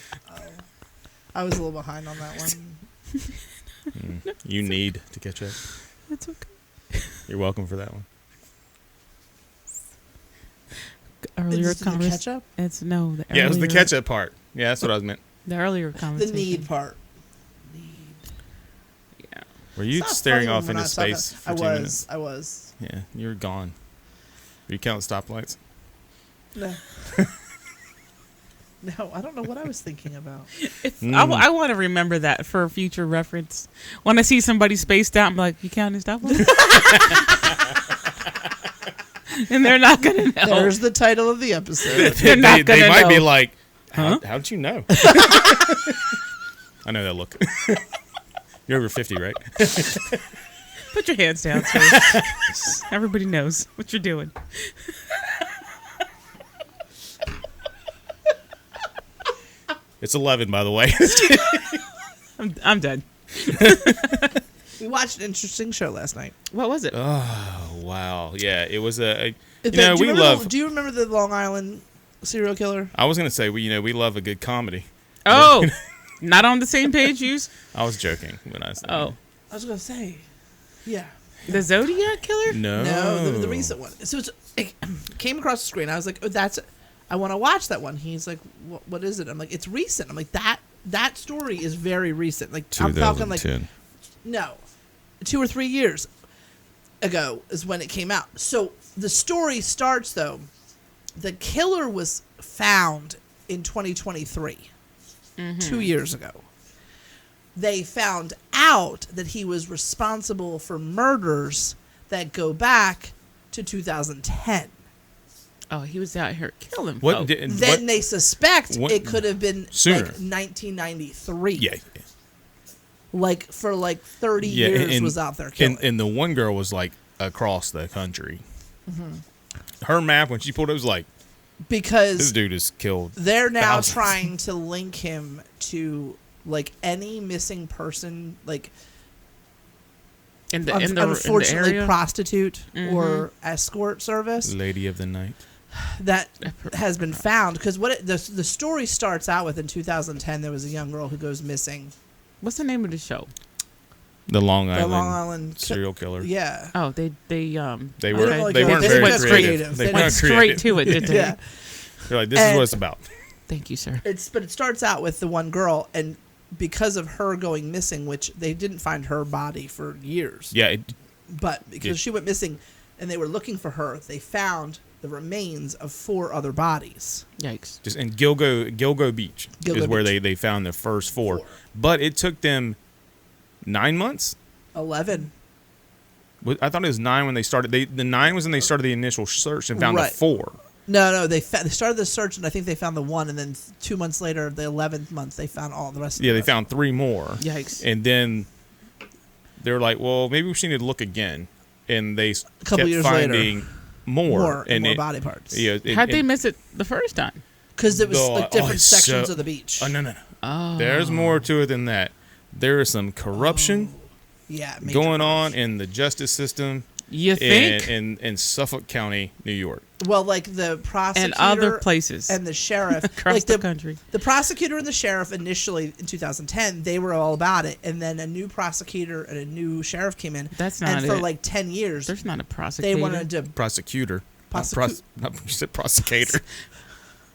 I was a little behind on that one. You need to catch up. That's okay. You're welcome for that one. Earlier Is it the conversation. ketchup? It's no. The Yeah, it was the earlier- catch-up part. Yeah, that's what I was meant. The earlier The conversation. need part. Yeah. Were you It's not staring funny off when into I saw that. space for 2 minutes? I was. Yeah, you were gone. Were you counting stoplights? No. No, I don't know what I was thinking about. I want to remember that for future reference. When I see somebody spaced out, I'm like, you counting stuff? And they're not going to know. There's the title of the episode. They're not they gonna might be know. like, Huh? how'd you know? I know that look. You're over 50, right? Put your hands down, sir. Everybody knows what you're doing. It's 11, by the way. I'm done. We watched an interesting show last night. What was it? Oh, wow. Yeah, it was a Do we remember love. do you remember the Long Island serial killer? I was going to say, we love a good comedy. Oh, not on the same page, Hughes? I was joking when I said Oh, I was gonna say, yeah. the Zodiac Killer? No. No, the recent one. So it came across the screen. I was like, oh, I want to watch that one. He's like, what is it? I'm like, it's recent. I'm like, that story is very recent. Like, I'm talking like, no, 2 or 3 years ago is when it came out. So the story starts, though, the killer was found in 2023, 2 years ago. They found out that he was responsible for murders that go back to 2010. Oh, he was out here killing What? folk. Then they suspect what- it could have been Sooner. like 1993. Yeah. Like for like 30 Yeah, years and- was out there killing. And the one girl was like across the country. Her map, when she pulled it, was like, this because dude is killed. they're now thousands. trying to link him to like any missing person, like in the unfortunately area? prostitute or escort service Lady of the Night. that has been found. Because the story starts out with, in 2010, there was a young girl who goes missing. What's the name of the show? The Long The Island, Long Island serial killer. Yeah. Oh, they They I were don't know, like, they weren't they very went creative. creative. They They went weren't straight creative. to it, didn't they? Yeah. They're like, this is And- what it's about. Thank you, sir. But it starts out with the one girl, and because of her going missing, which they didn't find her body for years, Yeah, but because Yeah. she went missing and they were looking for her, they found the remains of 4 other bodies. Yikes. just in Gilgo Beach Gilgo is where Beach. they found the first 4. 4. But it took them 9 months. 11. I thought it was 9 when they started. The 9 was when they started the initial search and found Right. the 4. No, they started the search, and I think they found the 1, and then 2 months later, the 11th month, they found all the rest. Yeah, of they the found 3 more. Yikes. And then they were like, well, maybe we should need to look again. And they couple kept years later, finding more. and more it- body parts. Yeah, How'd they miss it the first time? Because it was Oh, like different it's sections so- of the beach. Oh, no. Oh. There's more to it than that. There is some corruption Yeah, major going on corruption. in the justice system You think? in Suffolk County, New York. Well, like the prosecutor And other places. and the sheriff, Across like the country. The prosecutor and the sheriff initially in 2010, they were all about it, and then a new prosecutor and a new sheriff came in. That's not and for it. like 10 years, There's not a prosecutor. they wanted to. Prosecutor. Prosecu- You said prosecutor.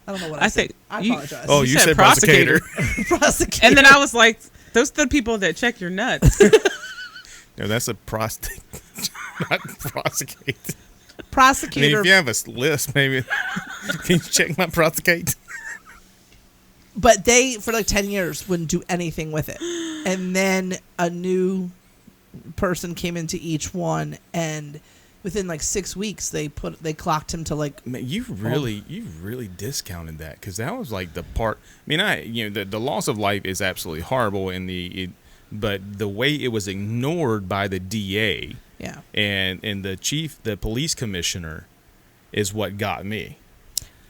I don't know what I, I said. think I you- apologize. Oh, You you said said prosecutor. prosecutor. And then I was like, those are the people that check your nuts. No, that's a prostate. Not prosecute. I mean, prosecutor. if you have a list, maybe. Can you check my prostate? But they, for like 10 years, wouldn't do anything with it. And then a new person came into each one, and within like 6 weeks, they clocked him to like. Man, you really discounted that, because that was like the part. I mean, the loss of life is absolutely horrible but the way it was ignored by the DA Yeah. and the police commissioner is what got me.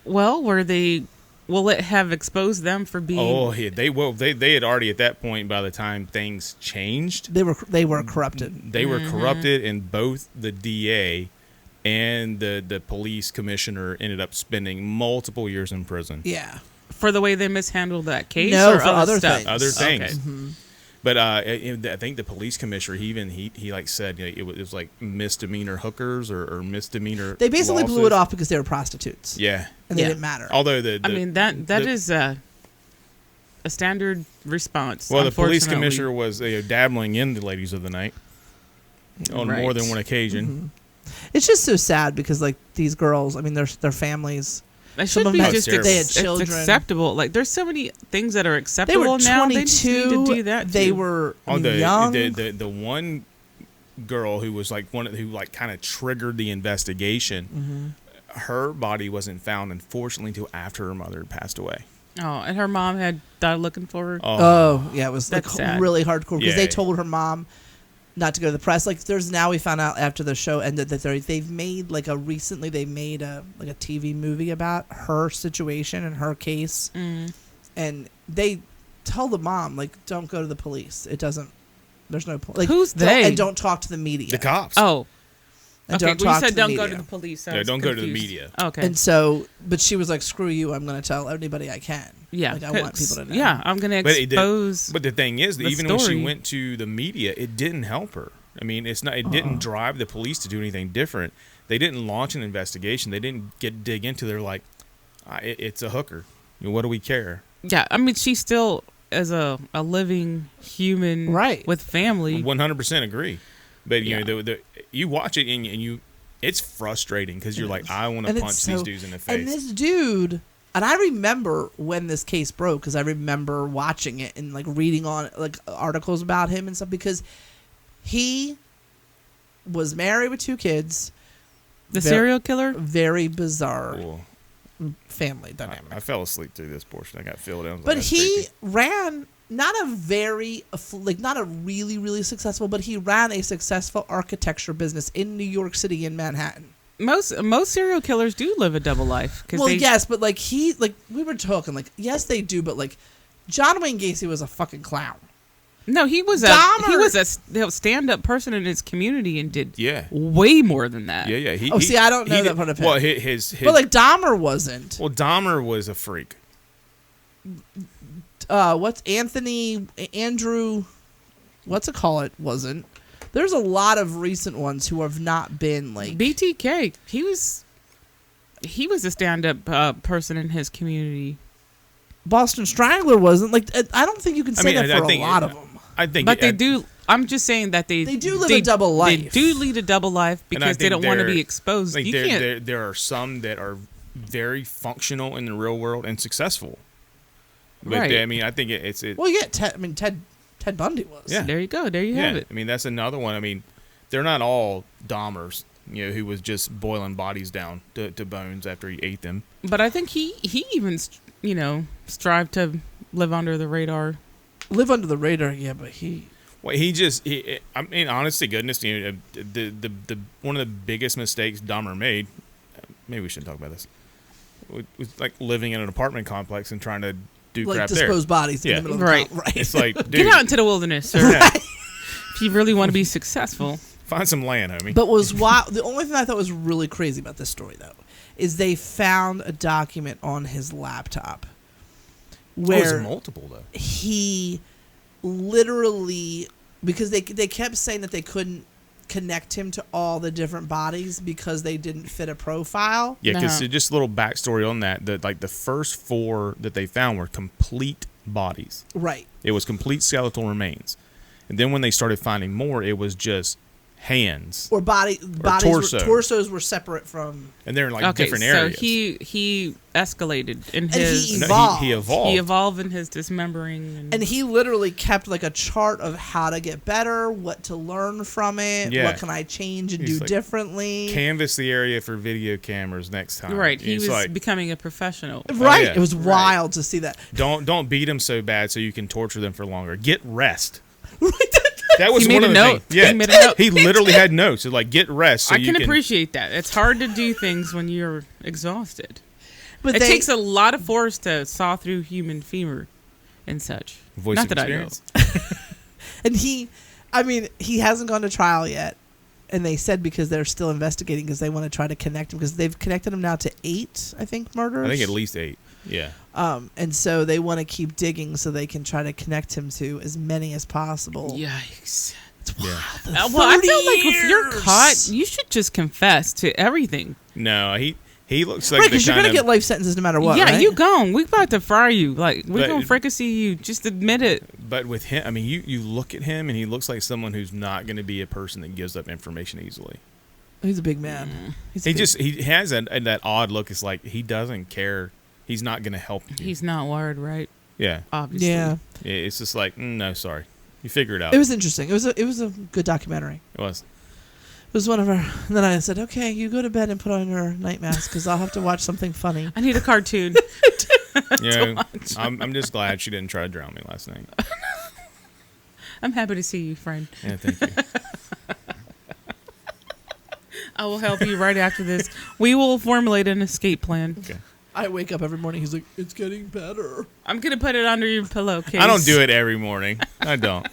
Well, were they will it have exposed them for being? Oh, yeah, they had already at that point. By the time things changed, They were corrupted. they were corrupted, and both the DA and the police commissioner ended up spending multiple years in prison. Yeah. For the way they mishandled that case, No, or for other stuff? things. Other things. Mm-hmm. But I think the police commissioner, he like said, it was like misdemeanor hookers or misdemeanor. They basically blew losses. it off because they were prostitutes. Yeah, And they Yeah. didn't matter. although I mean that is a standard response. well, the police unfortunately. commissioner was dabbling in the ladies of the night on more Right. than one occasion. Mm-hmm. It's just so sad because like these girls, I mean, their families. It Some should of be them had- just they had it's children. acceptable. Like there's so many things that are They acceptable were now. They just 22. need to do that. They too. were Oh, young. the one girl who was like who kind of triggered the investigation. Her body wasn't found, unfortunately, until after her mother had passed away. Oh, and her mom had died looking for her. Oh, yeah, it was like That's sad. really hardcore because Yeah. they told her mom not to go to the press. Like, now we found out after the show ended that they've made like they made a TV movie about her situation and her case, and they tell the mom like, don't go to the police. It doesn't. There's no point. Like, Who's don't- they? And don't talk to the media. The cops. Oh, And okay. don't Well, you talk said to the don't go media. to the police. I Yeah, was don't go to the confused. media. Okay. And so, but she was like, "Screw you! I'm going to tell anybody I can." yeah, like I want people to know. Yeah, I'm going to But expose. But the thing is, that the even when she story. went to the media, it didn't help her. I mean, it didn't drive the police to do anything different. They didn't launch an investigation. They didn't dig into. They're like, it's a hooker. What do we care? Yeah, I mean, she still is a living human, Right. with family. 100% agree. But you Yeah. know, you watch it and you, it's frustrating because you're like, I want to And it's punch so- these dudes in the face. And this dude, and I remember when this case broke because I remember watching it and like reading on like articles about him and stuff because he was married with 2 kids. The serial killer. Very bizarre Cool. family dynamic. I fell asleep through this portion. I got filled in. I was like, But that's he creepy. ran not a really, really successful, but he ran a successful architecture business in New York City and Manhattan. Most serial killers do live a double life. Well, yes, but like we were talking, like, yes, they do, but like John Wayne Gacy was a fucking clown. No, he was a stand-up person in his community and did way more than that. Yeah. See, I don't know that part of him. Well, his But like Dahmer wasn't. well, Dahmer was a freak. What's Andrew? What's it call it? Wasn't. There's a lot of recent ones who have not been like BTK. He was a stand-up person in his community. Boston Strangler wasn't. Like, I don't think you can say that for a lot of them. I think, But they do. I'm just saying that they do live a double life. They do lead a double life And I because they think don't want to they're- be exposed. Like You there, can't. there are some that are very functional in the real world and successful. But Right. I mean, I think it's Well, yeah, Ted Bundy was. Yeah. There you go. There you have it. I mean, that's another one. I mean, they're not all Dahmers, who was just boiling bodies down to bones after he ate them. But I think he even strived to live under the radar. Live under the radar, yeah, but he. Well, I mean, honest to goodness, the one of the biggest mistakes Dahmer made. Maybe we shouldn't talk about this. Was like living in an apartment complex and trying to do Like crap dispose there. bodies in the middle of the Right. right. It's like, dude, Get out into the wilderness, sir. yeah, If you really want to be successful. find some land, homie. But was wild. The only thing I thought was really crazy about this story, though, is they found a document on his laptop where there's multiple though. he literally, because they kept saying that they couldn't connect him to all the different bodies because they didn't fit a profile. Yeah, because No. just a little backstory on that. Like the first 4 that they found were complete bodies. Right. It was complete skeletal remains. And then when they started finding more, it was just hands. Or bodies. torso. Torsos were separate from. And they're in like Okay, different so areas. he escalated in And his. he No, evolved. he evolved. He evolved in his dismembering. And he literally kept like a chart of how to get better, what to learn from it, Yeah. what can I change and He's do like, differently. Canvass the area for video cameras next time. Right, he It's was like, becoming a professional. Right. yeah. It was Right. wild to see that. don't beat them so bad so you can torture them for longer. Get rest. Right. That was He one made of a the note. things. Yeah, He made a note. he literally had notes. So like, get rest. So I you can appreciate that. It's hard to do things when you're exhausted. But it takes a lot of force to saw through human femur and such. Voice Not of that experience. I know. And he hasn't gone to trial yet. And they said because they're still investigating because they want to try to connect him because they've connected him now to 8, I think, murders. I think at least 8. Yeah. And so they want to keep digging so they can try to connect him to as many as possible. Yikes. Yeah. Well, I feel like if you're caught, you should just confess to everything. No, he looks like Right, the because you're kind going to of get life sentences no matter what, Yeah, right? you gone. We about to fry you. Like, we're But- going to fricassee you. Just admit it. But with him, I mean, you look at him and he looks like someone who's not going to be a person that gives up information easily. He's a big man. He has that odd look. It's like he doesn't care. He's not going to help you. He's not wired right, Yeah. obviously. Yeah. It's just like, no, sorry. You figure it out. It was interesting. It was a good documentary. It was. It was one of our. And then I said, "Okay, you go to bed and put on your night mask because I'll have to watch something funny." I need a cartoon. Yeah. I'm just glad she didn't try to drown me last night. I'm happy to see you, friend. Yeah, thank you. I will help you right after this. We will formulate an escape plan. Okay. I wake up every morning. He's like, "It's getting better." I'm going to put it under your pillowcase. I don't do it every morning. I don't.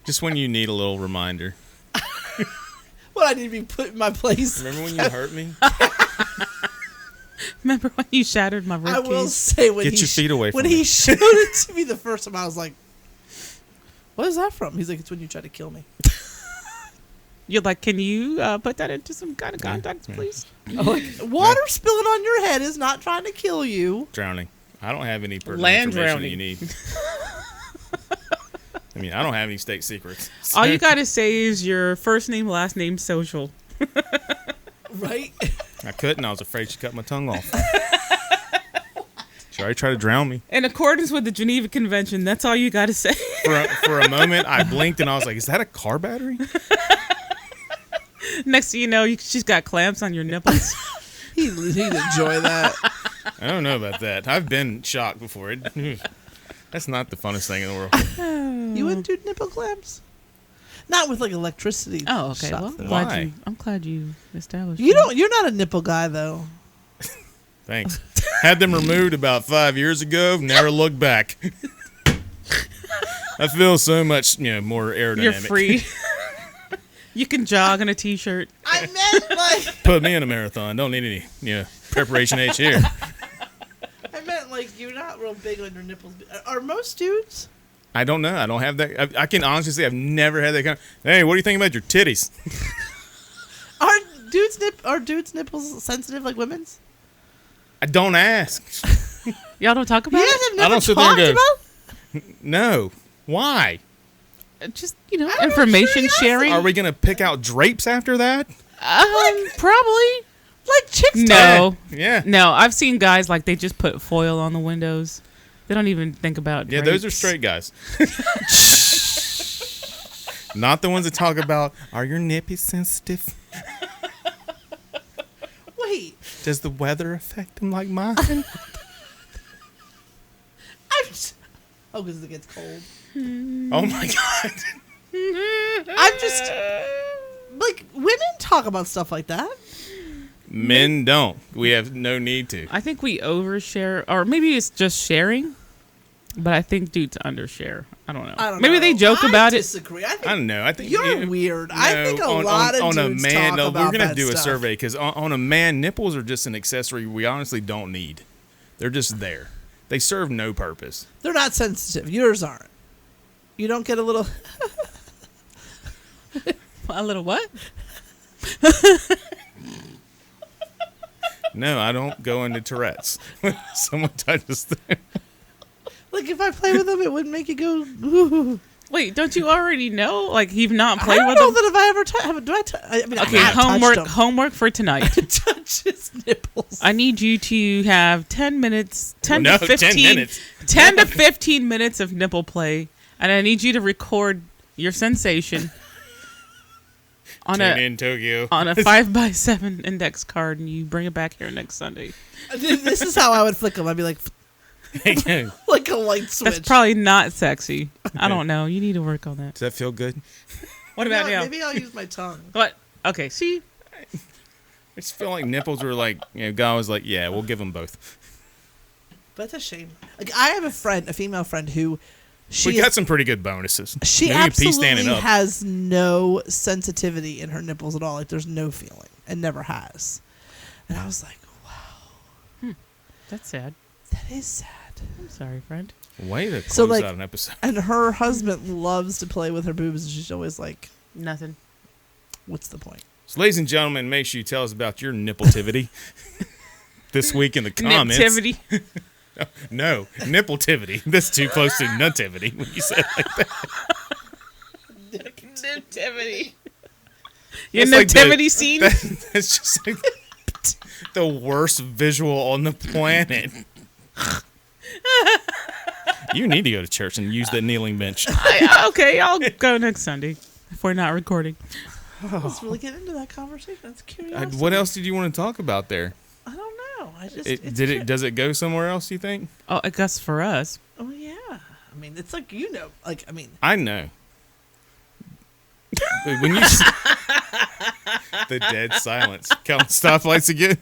Just when you need a little reminder. Well, I need to be put in my place. Remember when you hurt me? Remember when you shattered my I will ribcage? say when Get your feet away from when me. he showed it to me the first time, I was like, "What is that from?" He's like, "It's when you try to kill me." You're like, can you put that into some kind of context, please? I'm like, water spilling on your head is not trying to kill you. Drowning. I don't have any pertinent Land information drowning. you need. I mean, I don't have any state secrets. All you got to say is your first name, last name, social. Right? I couldn't. I was afraid she cut my tongue off. She already tried to drown me. In accordance with the Geneva Convention, that's all you got to say. For a moment, I blinked and I was like, is that a car battery? Next thing you know, she's got clamps on your nipples. He'd enjoy that. I don't know about that. I've been shocked before. That's not the funnest thing in the world. You wouldn't do nipple clamps? Not with like electricity. Oh, okay. shot Well, through. Why? I'm glad you established. You that. don't. You're not a nipple guy though. Thanks. Had them removed about 5 years ago. Never looked back. I feel so much, more aerodynamic. You're free. You can jog in a t-shirt. I meant like. Put me in a marathon. Don't need any, preparation H here. I meant like you're not real big on your nipples. Are most dudes? I don't know. I don't have that. I can honestly say I've never had that kind of. Hey, what do you think about your titties? Are dudes' nipples sensitive like women's? I don't ask. Y'all don't talk about You it? guys have never don't sit there and talked go- about? No. Why? Just, information sharing. Are we gonna pick out drapes after that? Probably. Like chicks No. Yeah. No, I've seen guys like they just put foil on the windows. They don't even think about Yeah, those are drapes. straight guys. Not the ones that talk about, are your nippies sensitive? Wait, Does the weather affect them like mine? oh, because it gets cold. Oh my God. I'm just like women talk about stuff like that. Men don't. We have no need to. I think we overshare, or maybe it's just sharing, but I think dudes undershare. I don't know. Maybe they joke about I it. disagree. I think I don't know. I think you're weird. I think a lot of dudes talk about we're gonna that do a stuff. survey because on a man, nipples are just an accessory we honestly don't need. They're just there. They serve no purpose. They're not sensitive. Yours aren't. You don't get a little. A little what? No, I don't go into Tourette's. Someone touches them. Like if I play with them, it wouldn't make you go. Ooh. Wait, don't you already know? Like you've not I played don't with know them? that if I ever do I? I mean, Okay, I have touched homework for tonight. them. Touch his nipples. I need you to have 10 minutes, 10 No, to 15 10 minutes. 10 to 15 minutes of nipple play, and I need you to record your sensation on Tune a in Tokyo. on a 5x7 index card, and you bring it back here next Sunday. This is how I would flick them. I'd be like like a light switch. That's probably not sexy. I don't know. You need to work on that. Does that feel good? What about No, now? maybe I'll use my tongue. What? Okay, see? I just feel like nipples were like, God was like, yeah, we'll give them both. But it's a shame. Like, I have a female friend who We got some pretty good bonuses. She Maybe a piece absolutely standing up. has no sensitivity in her nipples at all. Like, there's no feeling, and never has. And I was like, wow. That's sad. That is sad. I'm sorry, friend. Way to close out an episode. And her husband loves to play with her boobs, and she's always like, nothing. What's the point? So, ladies and gentlemen, make sure you tell us about your nippletivity this week in the comments. Niptivity. No, nippletivity. That's too close to nativity when you say it like that. Niptivity. Your That's like nativity scene? That's just like the worst visual on the planet. You need to go to church and use that kneeling bench. Okay, I'll go next Sunday if we're not recording. Let's really get into that conversation. That's curiosity. What else did you want to talk about there? I don't know. Does it go somewhere else, you think? Oh, I guess for us. Oh, yeah. I mean, it's like, I know. When you the dead silence. Count stoplights again.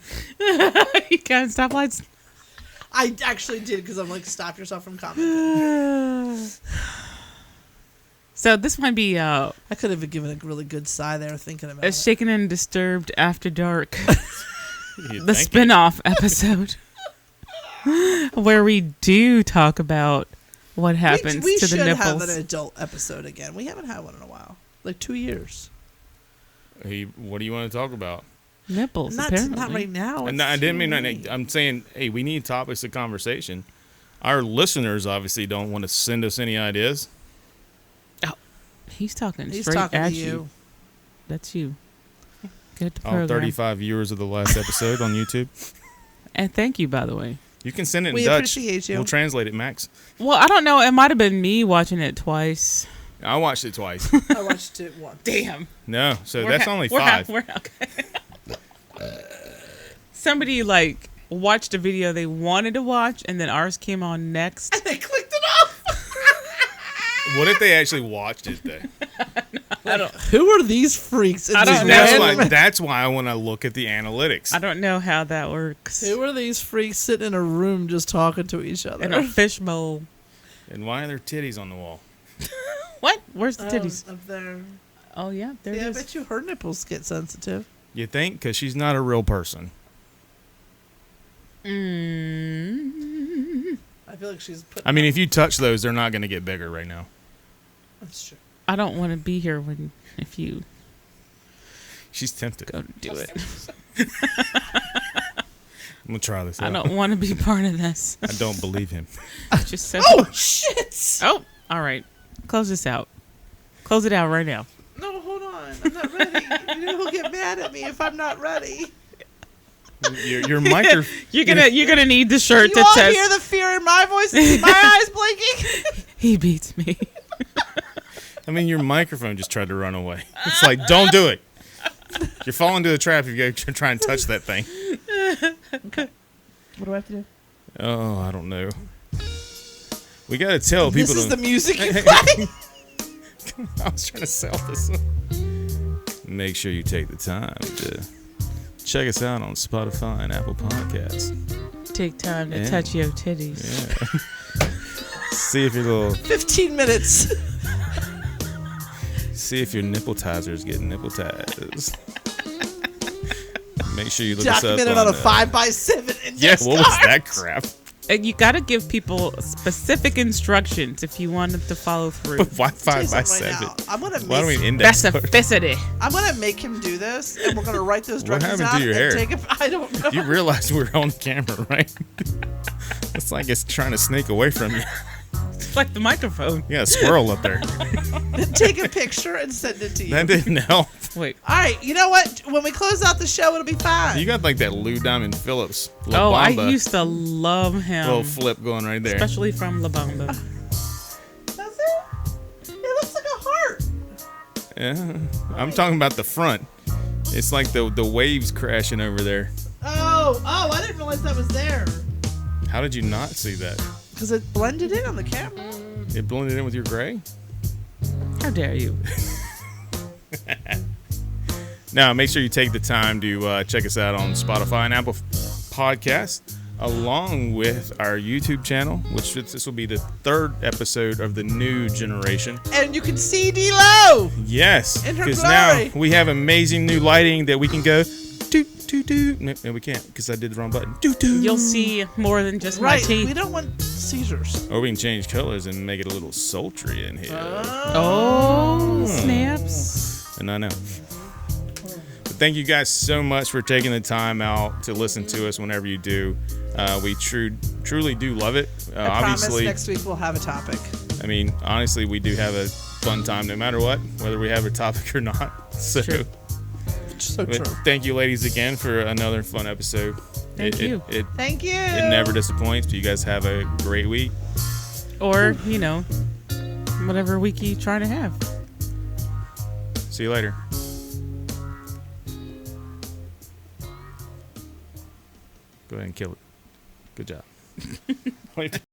You can't stoplights. I actually did, because I'm like, stop yourself from commenting. So this might be I could have given a really good sigh there thinking about a it. Shaken and Disturbed After Dark, the spin-off episode, where we do talk about what happens we to the nipples. We should have an adult episode again. We haven't had one in a while. Like 2 years. Hey, what do you want to talk about? Nipples, Not apparently. right now. And I didn't mean that. I'm saying, hey, we need topics of conversation. Our listeners obviously don't want to send us any ideas. He's talking He's straight talking at to you. That's you. Get the All program. 35 viewers of the last episode on YouTube. And thank you, by the way. You can send it in We Dutch. appreciate you. We'll translate it, Max. Well, I don't know. It might have been me watching it twice. I watched it twice. I watched it once. Damn. No, so that's only 5. We're okay. Somebody watched a video they wanted to watch, and then ours came on next. And they clicked it off. What if they actually watched it though? Who are these freaks? I don't know. That's why I want to look at the analytics. I don't know how that works. Who are these freaks sitting in a room just talking to each other? In a fishbowl. And why are there titties on the wall? What? Where's the titties? Up there. Oh, yeah. There it Yeah, I is. bet you her nipples get sensitive. You think? Because she's not a real person. I feel like she's putting. I mean, if you touch those, they're not going to get bigger right now. That's true. I don't want to be here if you She's tempted. go to do it. I'm going to try this out. I don't want to be part of this. I don't believe him. Just so. Oh, shit! Oh, all right. Close this out. Close it out right now. No, hold on. I'm not ready. You know who'll get mad at me if I'm not ready. Your microphone. You're gonna need the shirt You that all says hear the fear in my voice? See my eyes blinking? he beats me. I mean, your microphone just tried to run away. It's like, don't do it. You're falling into the trap if you go try and touch that thing. Okay. What do I have to do? Oh, I don't know. We got to tell people. This is the music you play? I was trying to sell this one. Make sure you take the time to check us out on Spotify and Apple Podcasts. Take time to touch your titties. Yeah. See if your little 15 minutes. See if your nipple-tizer is getting nipple-tized. Make sure you look us up Documented on a 5x7 index Yeah, what was card. that crap? And you got to give people specific instructions if you want them to follow through. But why Tell you 5x7? something right now. I'm gonna Why don't make, we index card? Specificity. I'm gonna make him do this, and we're gonna write those What directions happened to out your and hair? take it. I don't know. You realize we're on camera, right? It's like it's trying to sneak away from you. It's like the microphone. You got a squirrel up there. Take a picture and send it to you. That didn't help. Wait. All right, you know what? When we close out the show, it'll be fine. You got like that Lou Diamond Phillips. La Oh, I Bamba used to love him. little flip going right there. Especially from La Bamba. Does it? It looks like a heart. Yeah, I'm talking about the front. It's like the waves crashing over there. Oh, I didn't realize that was there. How did you not see that? Because it blended in on the camera. It blended in with your gray? How dare you? Now, make sure you take the time to check us out on Spotify and Apple Podcasts. along with our YouTube channel, which this will be the 3rd episode of the new generation. And you can see D-Lo. Yes, in her because now glory. we have amazing new lighting that we can go doot, doot, doot. No, we can't because I did the wrong button. Doot, doot. You'll see more than just my Right. teeth. We don't want seizures. Or we can change colors and make it a little sultry in here. Oh, snaps. And I know. But thank you guys so much for taking the time out to listen to us whenever you do. We truly do love it. I promise Obviously, next week we'll have a topic. I mean, honestly, we do have a fun time no matter what, whether we have a topic or not. So, True. So but true. thank you, ladies, again for another fun episode. Thank you. Thank you. It never disappoints. But you guys have a great week. Or, whatever week you try to have. See you later. Go ahead and kill it. Good job.